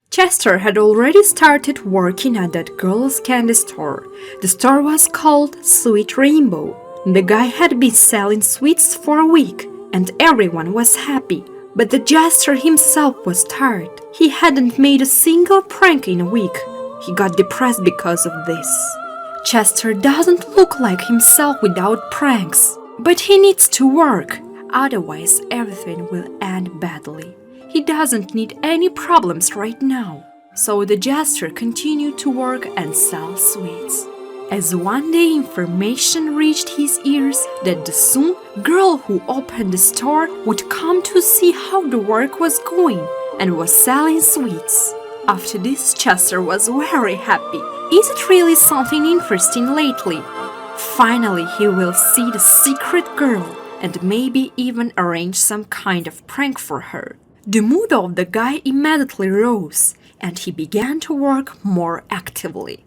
Chester had already started working at that girl's candy store. The store was called Sweet Rainbow. The guy had been selling sweets for a week, and everyone was happy. But the jester himself was tired. He hadn't made a single prank in a week. He got depressed because of this. Chester doesn't look like himself without pranks, but he needs to work, otherwise everything will end badly. He doesn't need any problems right now. So the jester continued to work and sell sweets. As one day information reached his ears that the soon girl who opened the store would come to see how the work was going and was selling sweets. After this, Chester was very happy. Is it really something interesting lately? Finally, he will see the secret girl and maybe even arrange some kind of prank for her. The mood of the guy immediately rose, and he began to work more actively.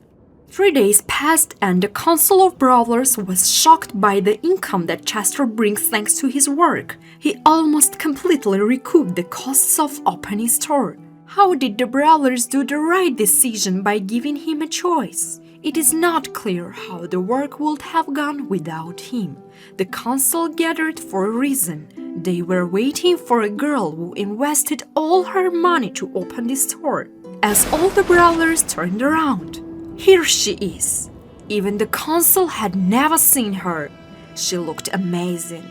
3 days passed, and the Council of Brawlers was shocked by the income that Chester brings thanks to his work. He almost completely recouped the costs of opening a store. How did the Brawlers do the right decision by giving him a choice? It is not clear how the work would have gone without him. The council gathered for a reason. They were waiting for a girl who invested all her money to open the store. As all the Brawlers turned around, here she is. Even the council had never seen her. She looked amazing.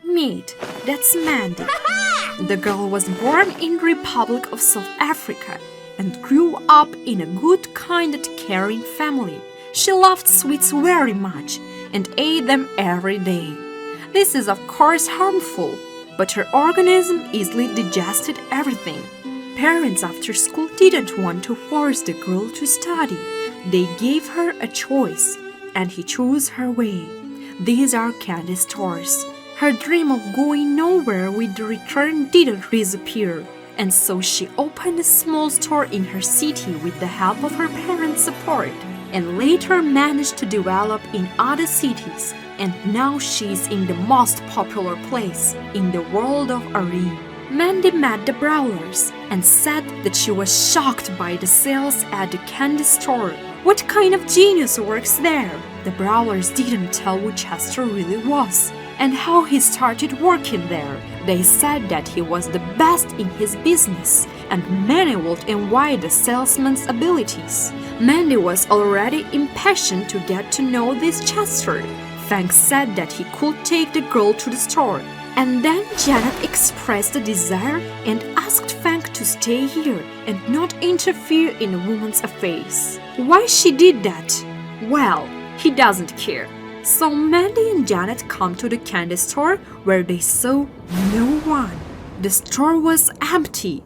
Meet, that's Mandy. The girl was born in the Republic of South Africa and grew up in a good, kind and caring family. She loved sweets very much and ate them every day. This is of course harmful, but her organism easily digested everything. Parents after school didn't want to force the girl to study. They gave her a choice, and he chose her way. These are candy stores. Her dream of going nowhere with the return didn't disappear, and so she opened a small store in her city with the help of her parents' support, and later managed to develop in other cities, and now she's in the most popular place in the world of Artin. Mandy met the Brawlers and said that she was shocked by the sales at the candy store. What kind of genius works there? The Brawlers didn't tell who Chester really was and how he started working there. They said that he was the best in his business and many would envy the salesman's abilities. Mandy was already impatient to get to know this Chester. Frank said that he could take the girl to the store, and then Janet expressed a desire and asked Frank to stay here and not interfere in a woman's affairs. Why she did that? Well, he doesn't care. So Mandy and Janet come to the candy store where they saw no one. The store was empty.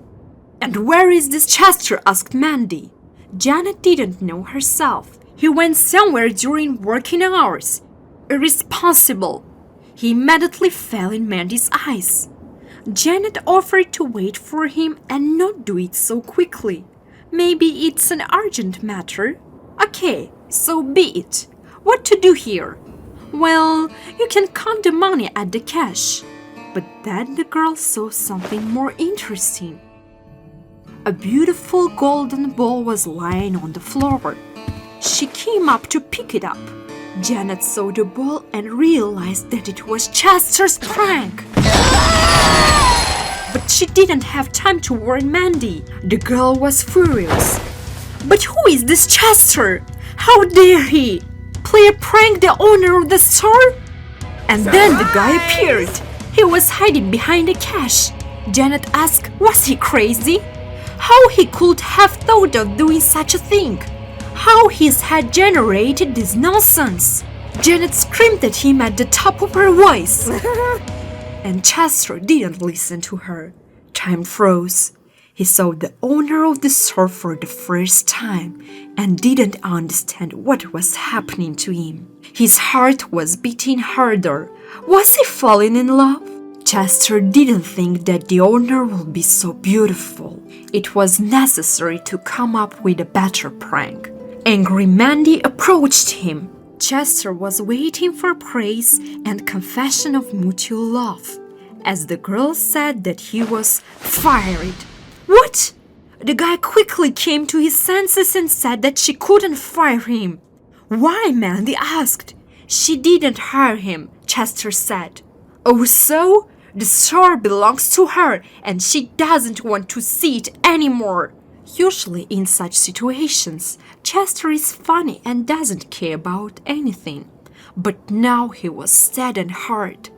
And where is this Chester? Asked Mandy. Janet didn't know herself. He went somewhere during working hours. Irresponsible. He immediately fell in Mandy's eyes. Janet offered to wait for him and not do it so quickly. Maybe it's an urgent matter. Okay, so be it. What to do here? Well, you can count the money at the cash. But then the girl saw something more interesting. A beautiful golden ball was lying on the floor. She came up to pick it up. Janet saw the ball and realized that it was Chester's prank. But she didn't have time to warn Mandy. The girl was furious. But who is this Chester? How dare he play a prank the owner of the store? And then the guy appeared. He was hiding behind the cash. Janet asked, was he crazy? How he could have thought of doing such a thing? How his head generated this nonsense? Janet screamed at him at the top of her voice. And Chester didn't listen to her. Time froze. He saw the owner of the store for the first time and didn't understand what was happening to him. His heart was beating harder. Was he falling in love? Chester didn't think that the owner would be so beautiful. It was necessary to come up with a better prank. Angry Mandy approached him. Chester was waiting for praise and confession of mutual love, as the girl said that he was fired. What? The guy quickly came to his senses and said that she couldn't fire him. Why? Mandy asked. She didn't hire him, Chester said. Oh, so? The store belongs to her and she doesn't want to see it anymore. Usually in such situations, Chester is funny and doesn't care about anything. But now he was sad and hurt.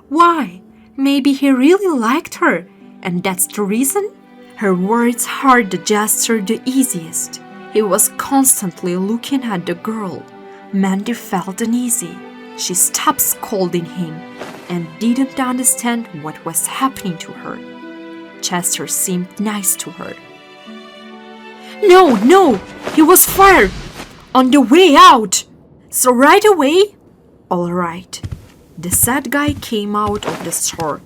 Why? Maybe he really liked her, and that's the reason? Her words hurt the jester the easiest. He was constantly looking at the girl. Mandy felt uneasy. She stopped scolding him and didn't understand what was happening to her. Chester seemed nice to her. No, he was fired on the way out. So right away? All right. The sad guy came out of the store.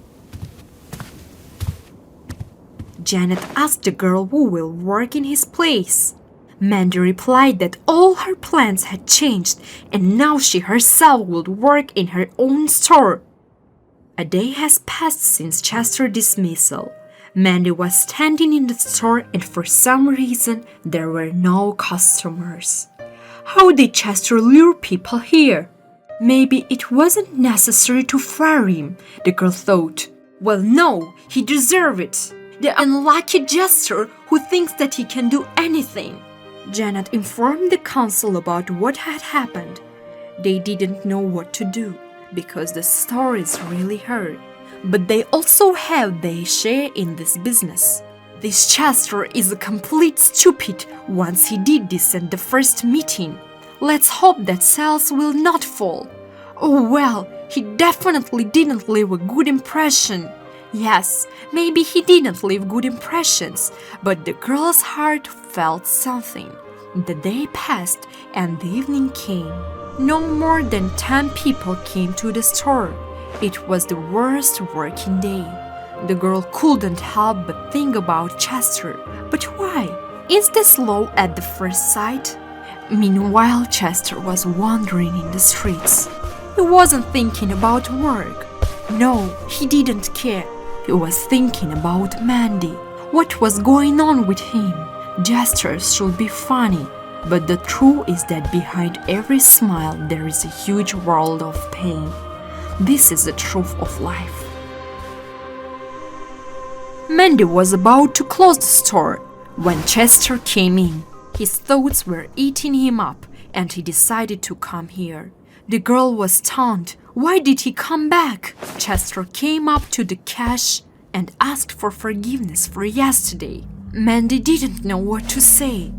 Janet asked the girl who will work in his place. Mandy replied that all her plans had changed and now she herself would work in her own store. A day has passed since Chester's dismissal. Mandy was standing in the store and for some reason there were no customers. How did Chester lure people here? Maybe it wasn't necessary to fire him, the girl thought. Well, no, he deserved it. The unlucky jester who thinks that he can do anything. Janet informed the council about what had happened. They didn't know what to do because the store is really hurt. But they also have their share in this business. This Chester is a complete stupid once he did this at the first meeting. Let's hope that sales will not fall. Oh well, he definitely didn't leave a good impression. Yes, maybe he didn't leave good impressions, but the girl's heart felt something. The day passed and the evening came. No more than 10 people came to the store. It was the worst working day. The girl couldn't help but think about Chester. But why? Is this law at the first sight? Meanwhile, Chester was wandering in the streets. He wasn't thinking about work. No, he didn't care. He was thinking about Mandy. What was going on with him? Gestures should be funny, but the truth is that behind every smile there is a huge world of pain. This is the truth of life. Mandy was about to close the store when Chester came in. His thoughts were eating him up and he decided to come here. The girl was stunned. Why did he come back? Chester came up to the cash and asked for forgiveness for yesterday. Mandy didn't know what to say.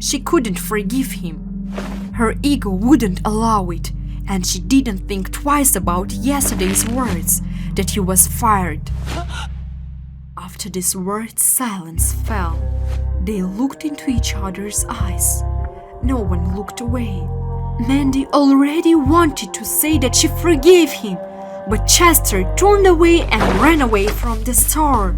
She couldn't forgive him. Her ego wouldn't allow it, and she didn't think twice about yesterday's words that he was fired. After these words, silence fell. They looked into each other's eyes. No one looked away. Mandy already wanted to say that she forgave him, but Chester turned away and ran away from the store.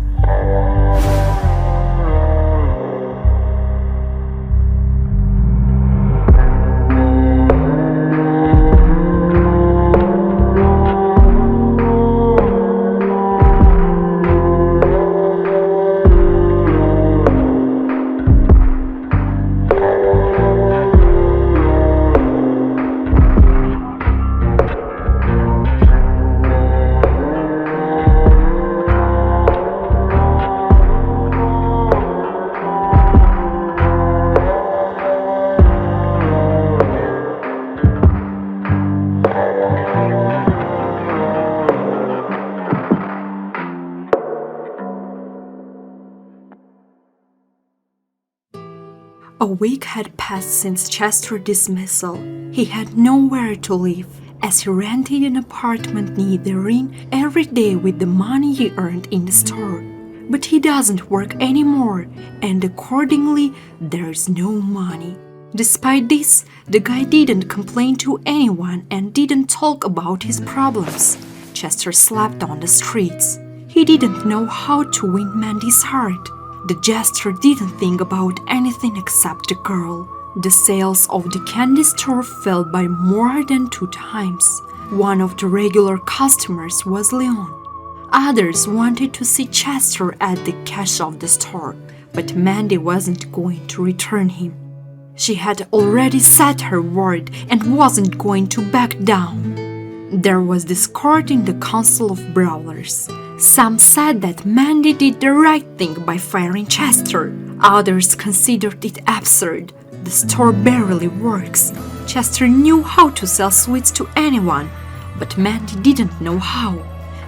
A week had passed since Chester's dismissal. He had nowhere to live, as he rented an apartment near the inn every day with the money he earned in the store. But he doesn't work anymore, and accordingly, there's no money. Despite this, the guy didn't complain to anyone and didn't talk about his problems. Chester slept on the streets. He didn't know how to win Mandy's heart. The jester didn't think about anything except the girl. The sales of the candy store fell by more than 2 times. One of the regular customers was Leon. Others wanted to see Chester at the cash of the store, but Mandy wasn't going to return him. She had already said her word and wasn't going to back down. There was discord in the Council of Brawlers. Some said that Mandy did the right thing by firing Chester. Others considered it absurd. The store barely works. Chester knew how to sell sweets to anyone, but Mandy didn't know how.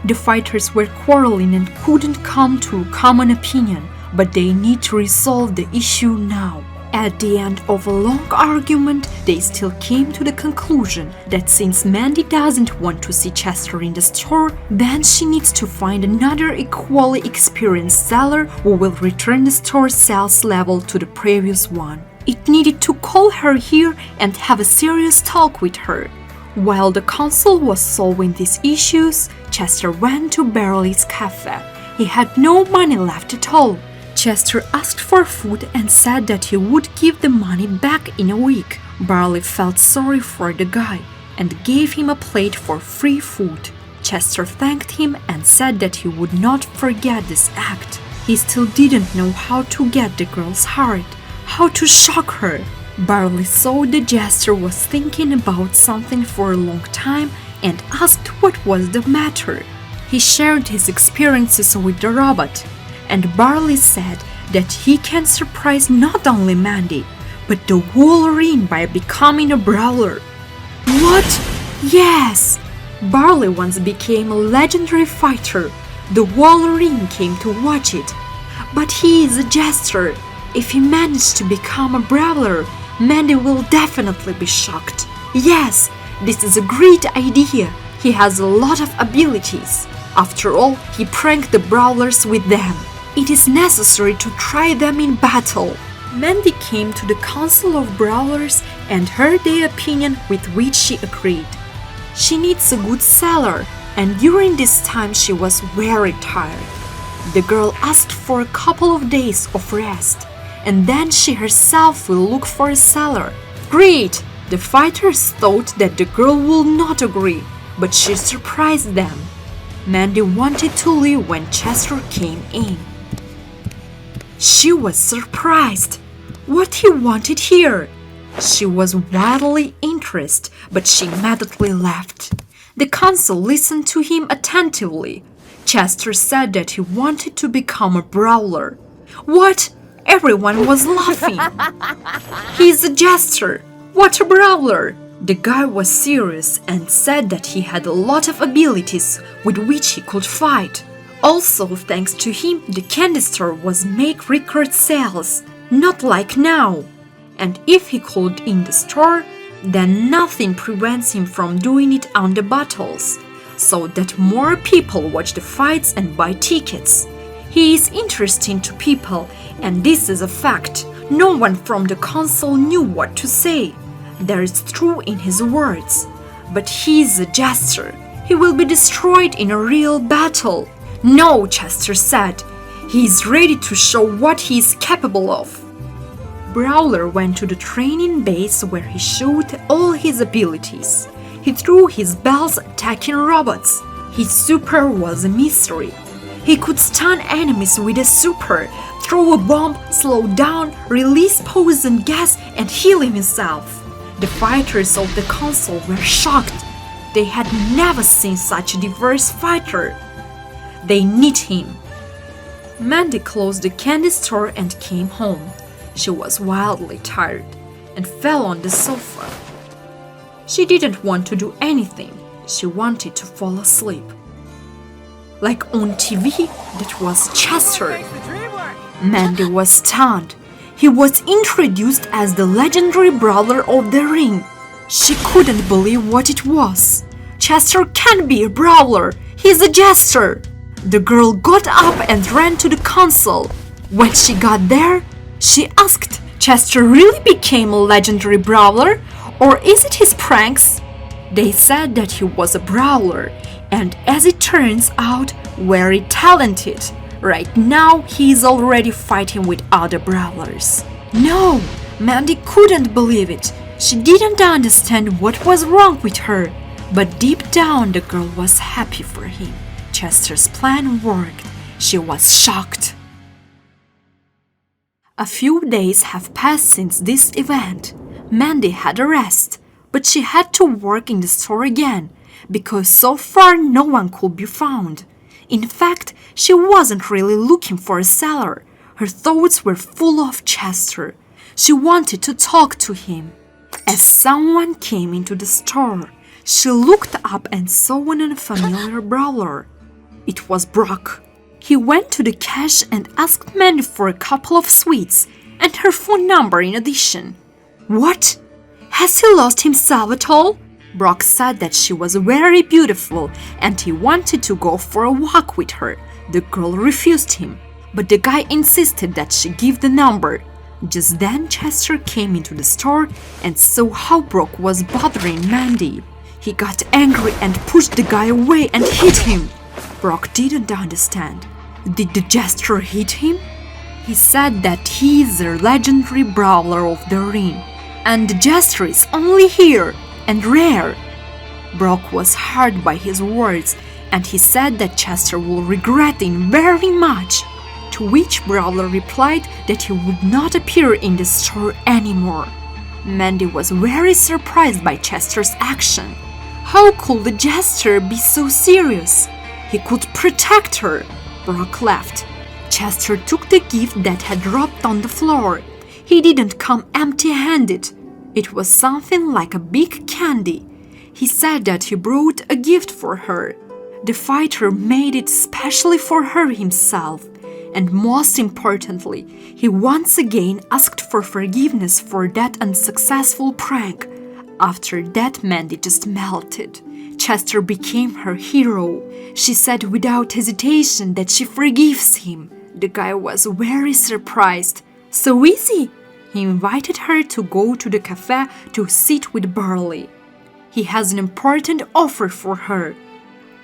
The fighters were quarreling and couldn't come to a common opinion, but they need to resolve the issue now. At the end of a long argument, they still came to the conclusion that since Mandy doesn't want to see Chester in the store, then she needs to find another equally experienced seller who will return the store's sales level to the previous one. It needed to call her here and have a serious talk with her. While the council was solving these issues, Chester went to Barley's cafe. He had no money left at all. Chester asked for food and said that he would give the money back in a week. Barley felt sorry for the guy and gave him a plate for free food. Chester thanked him and said that he would not forget this act. He still didn't know how to get the girl's heart, how to shock her. Barley saw the jester was thinking about something for a long time and asked what was the matter. He shared his experiences with the robot, and Barley said that he can surprise not only Mandy, but the whole arena by becoming a brawler. What? Yes! Barley once became a legendary fighter. The whole arena came to watch it. But he is a jester. If he managed to become a brawler, Mandy will definitely be shocked. Yes, this is a great idea. He has a lot of abilities. After all, he pranked the brawlers with them. It is necessary to try them in battle. Mandy came to the Council of Brawlers and heard their opinion, with which she agreed. She needs a good seller, and during this time she was very tired. The girl asked for a couple of days of rest, and then she herself will look for a seller. Great! The fighters thought that the girl would not agree, but she surprised them. Mandy wanted to leave when Chester came in. She was surprised. What he wanted here? She was wildly interested, but she immediately left. The council listened to him attentively. Chester said that he wanted to become a brawler. What? Everyone was laughing. He's a jester. What a brawler! The guy was serious and said that he had a lot of abilities with which he could fight. Also, thanks to him, the candy store was make record sales, not like now. And if he could in the store, then nothing prevents him from doing it on the battles, so that more people watch the fights and buy tickets. He is interesting to people, and this is a fact. No one from the council knew what to say. There is truth in his words. But he is a jester. He will be destroyed in a real battle. No, Chester said. He is ready to show what he is capable of. Brawler went to the training base where he showed all his abilities. He threw his bells attacking robots. His super was a mystery. He could stun enemies with a super, throw a bomb, slow down, release poison gas, and heal himself. The fighters of the council were shocked. They had never seen such a diverse fighter. They need him. Mandy closed the candy store and came home. She was wildly tired and fell on the sofa. She didn't want to do anything. She wanted to fall asleep. Like on TV, that was Chester. Mandy was stunned. He was introduced as the legendary brawler of the ring. She couldn't believe what it was. Chester can't be a brawler. He's a jester. The girl got up and ran to the council. When she got there, she asked, Chester really became a legendary brawler, or is it his pranks? They said that he was a brawler, and as it turns out, very talented. Right now, he is already fighting with other brawlers. No, Mandy couldn't believe it. She didn't understand what was wrong with her. But deep down, the girl was happy for him. Chester's plan worked. She was shocked. A few days have passed since this event. Mandy had a rest, but she had to work in the store again, because so far no one could be found. In fact, she wasn't really looking for a seller. Her thoughts were full of Chester. She wanted to talk to him. As someone came into the store, she looked up and saw an unfamiliar brawler. It was Brock. He went to the cash and asked Mandy for a couple of sweets and her phone number in addition. What? Has he lost himself at all? Brock said that she was very beautiful and he wanted to go for a walk with her. The girl refused him, but the guy insisted that she give the number. Just then Chester came into the store and saw how Brock was bothering Mandy. He got angry and pushed the guy away and hit him. Brock didn't understand. Did the jester hit him? He said that he is a legendary brawler of the ring, and the jester is only here and rare. Brock was hurt by his words, and he said that Chester will regret it very much. To which Brawler replied that he would not appear in the store anymore. Mandy was very surprised by Chester's action. How could the jester be so serious? He could protect her. Brock laughed. Chester took the gift that had dropped on the floor. He didn't come empty-handed. It was something like a big candy. He said that he brought a gift for her. The fighter made it specially for her himself. And most importantly, he once again asked for forgiveness for that unsuccessful prank. After that, Mandy just melted. Chester became her hero. She said without hesitation that she forgives him. The guy was very surprised. So easy! He invited her to go to the cafe to sit with Barley. He has an important offer for her.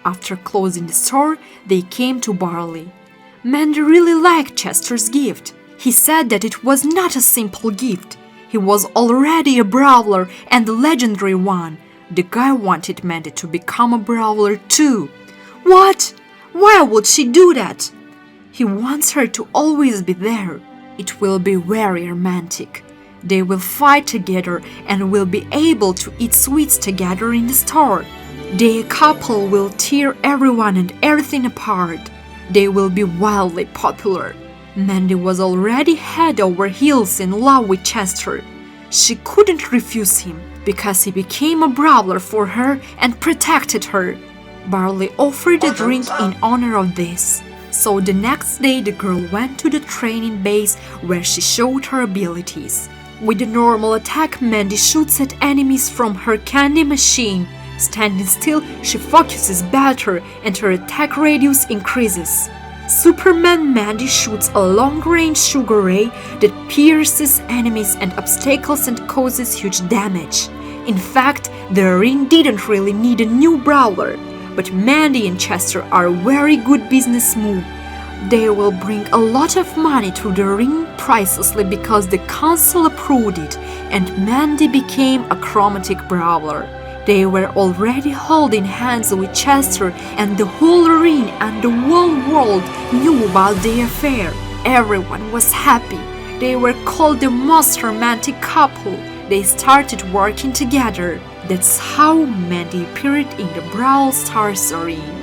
After closing the store, they came to Barley. Mandy really liked Chester's gift. He said that it was not a simple gift. He was already a brawler and a legendary one. The guy wanted Mandy to become a brawler too. What? Why would she do that? He wants her to always be there. It will be very romantic. They will fight together and will be able to eat sweets together in the store. The couple will tear everyone and everything apart. They will be wildly popular. Mandy was already head over heels in love with Chester. She couldn't refuse him because he became a brawler for her and protected her. Barley offered a drink in honor of this. So the next day the girl went to the training base where she showed her abilities. With a normal attack, Mandy shoots at enemies from her candy machine. Standing still, she focuses better and her attack radius increases. Superman Mandy shoots a long-range sugar ray that pierces enemies and obstacles and causes huge damage. In fact, the arena didn't really need a new brawler, but Mandy and Chester are a very good business move. They will bring a lot of money to the ring pricelessly because the council approved it and Mandy became a chromatic brawler. They were already holding hands with Chester and the whole arena and the whole world knew about the affair. Everyone was happy. They were called the most romantic couple. They started working together. That's how Mandy appeared in the Brawl Stars arena.